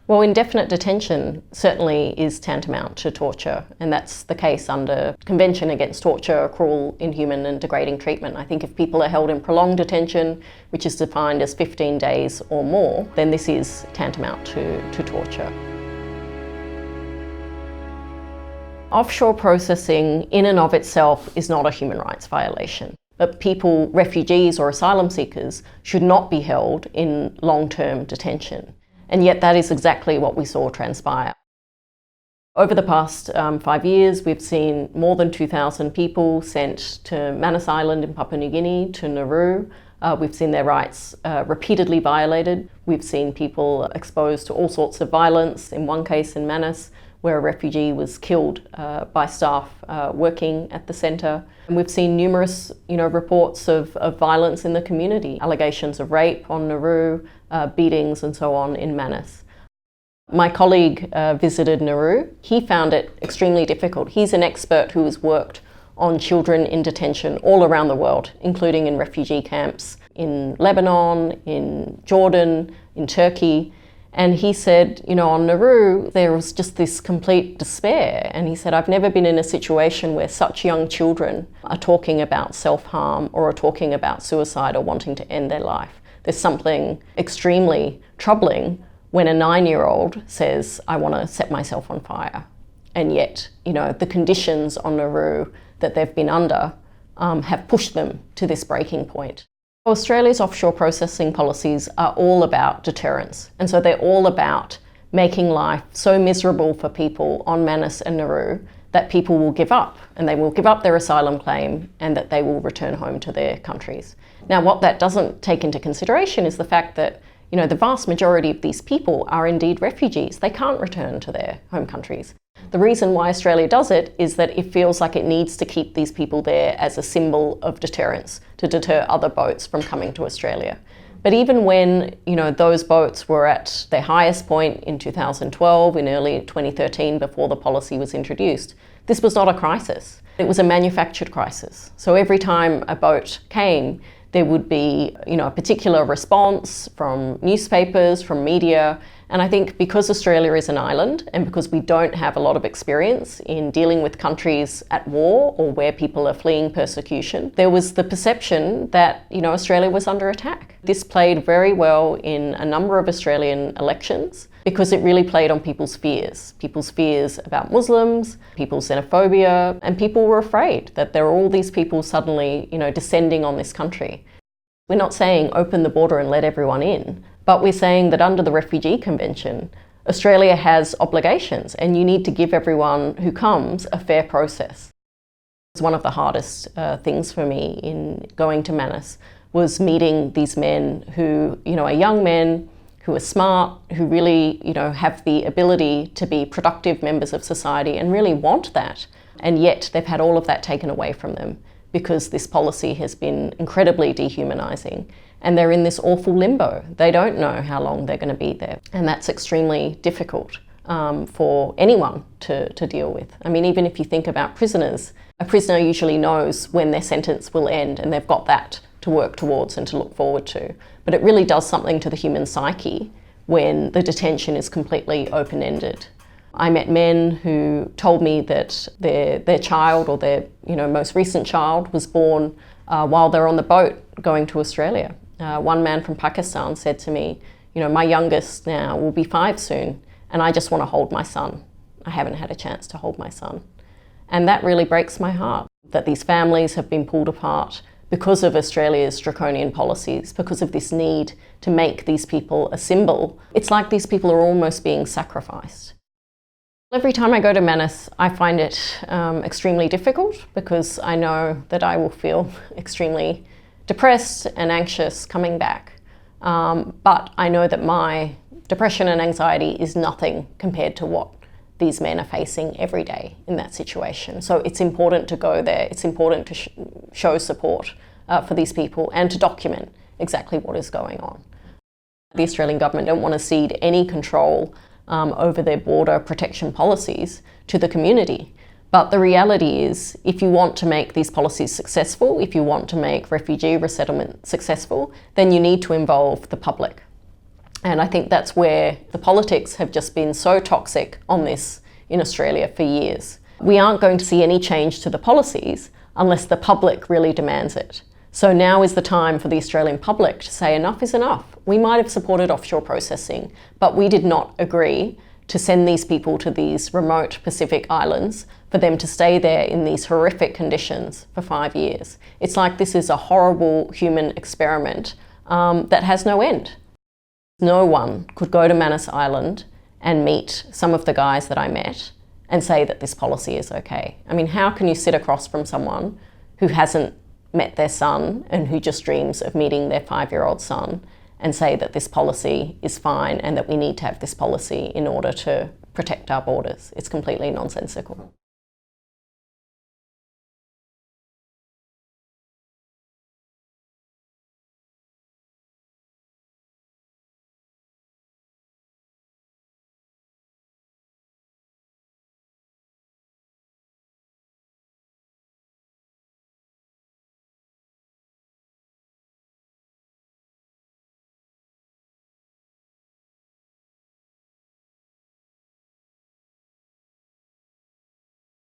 Well, indefinite detention certainly is tantamount to torture, and that's the case under Convention Against Torture, Cruel, Inhuman and Degrading Treatment. I think if people are held in prolonged detention, which is defined as 15 days or more, then this is tantamount to torture. Offshore processing in and of itself is not a human rights violation. But people, refugees or asylum seekers, should not be held in long-term detention. And yet that is exactly what we saw transpire. Over the past 5 years, we've seen more than 2,000 people sent to Manus Island in Papua New Guinea, to Nauru. We've seen their rights repeatedly violated. We've seen people exposed to all sorts of violence. In one case in Manus, where a refugee was killed by staff working at the centre. And we've seen numerous reports of violence in the community, allegations of rape on Nauru, beatings and so on in Manus. My colleague visited Nauru. He found it extremely difficult. He's an expert who has worked on children in detention all around the world, including in refugee camps in Lebanon, in Jordan, in Turkey. And he said, on Nauru, there was just this complete despair. And he said, I've never been in a situation where such young children are talking about self-harm or are talking about suicide or wanting to end their life. There's something extremely troubling when a 9-year-old says, I want to set myself on fire. And yet, the conditions on Nauru that they've been under have pushed them to this breaking point. Australia's offshore processing policies are all about deterrence, and so they're all about making life so miserable for people on Manus and Nauru that people will give up, and they will give up their asylum claim and that they will return home to their countries. Now, what that doesn't take into consideration is the fact that the vast majority of these people are indeed refugees. They can't return to their home countries. The reason why Australia does it is that it feels like it needs to keep these people there as a symbol of deterrence, to deter other boats from coming to Australia. But even when, those boats were at their highest point in 2012, in early 2013, before the policy was introduced, this was not a crisis. It was a manufactured crisis. So every time a boat came, there would be, a particular response from newspapers, from media. And I think because Australia is an island and because we don't have a lot of experience in dealing with countries at war or where people are fleeing persecution, there was the perception that, Australia was under attack. This played very well in a number of Australian elections because it really played on people's fears about Muslims, people's xenophobia, and people were afraid that there are all these people suddenly, descending on this country. We're not saying open the border and let everyone in, but we're saying that under the Refugee Convention, Australia has obligations and you need to give everyone who comes a fair process. It's one of the hardest things for me in going to Manus was meeting these men who, are young men, who are smart, who really, have the ability to be productive members of society and really want that. And yet they've had all of that taken away from them because this policy has been incredibly dehumanising. And they're in this awful limbo. They don't know how long they're going to be there. And that's extremely difficult for anyone to deal with. I mean, even if you think about prisoners, a prisoner usually knows when their sentence will end and they've got that to work towards and to look forward to. But it really does something to the human psyche when the detention is completely open-ended. I met men who told me that their child or their most recent child was born while they're on the boat going to Australia. One man from Pakistan said to me, my youngest now will be 5 soon, and I just want to hold my son. I haven't had a chance to hold my son. And that really breaks my heart, that these families have been pulled apart because of Australia's draconian policies, because of this need to make these people a symbol. It's like these people are almost being sacrificed. Every time I go to Manus, I find it extremely difficult because I know that I will feel extremely depressed and anxious coming back. But I know that my depression and anxiety is nothing compared to what these men are facing every day in that situation. So it's important to go there. It's important to show support for these people and to document exactly what is going on. The Australian government don't want to cede any control over their border protection policies to the community. But the reality is, if you want to make these policies successful, if you want to make refugee resettlement successful, then you need to involve the public. And I think that's where the politics have just been so toxic on this in Australia for years. We aren't going to see any change to the policies unless the public really demands it. So now is the time for the Australian public to say enough is enough. We might have supported offshore processing, but we did not agree to send these people to these remote Pacific islands for them to stay there in these horrific conditions for 5 years. It's like this is a horrible human experiment that has no end. No one could go to Manus Island and meet some of the guys that I met and say that this policy is okay. I mean, how can you sit across from someone who hasn't met their son and who just dreams of meeting their 5-year-old son and say that this policy is fine and that we need to have this policy in order to protect our borders? It's completely nonsensical.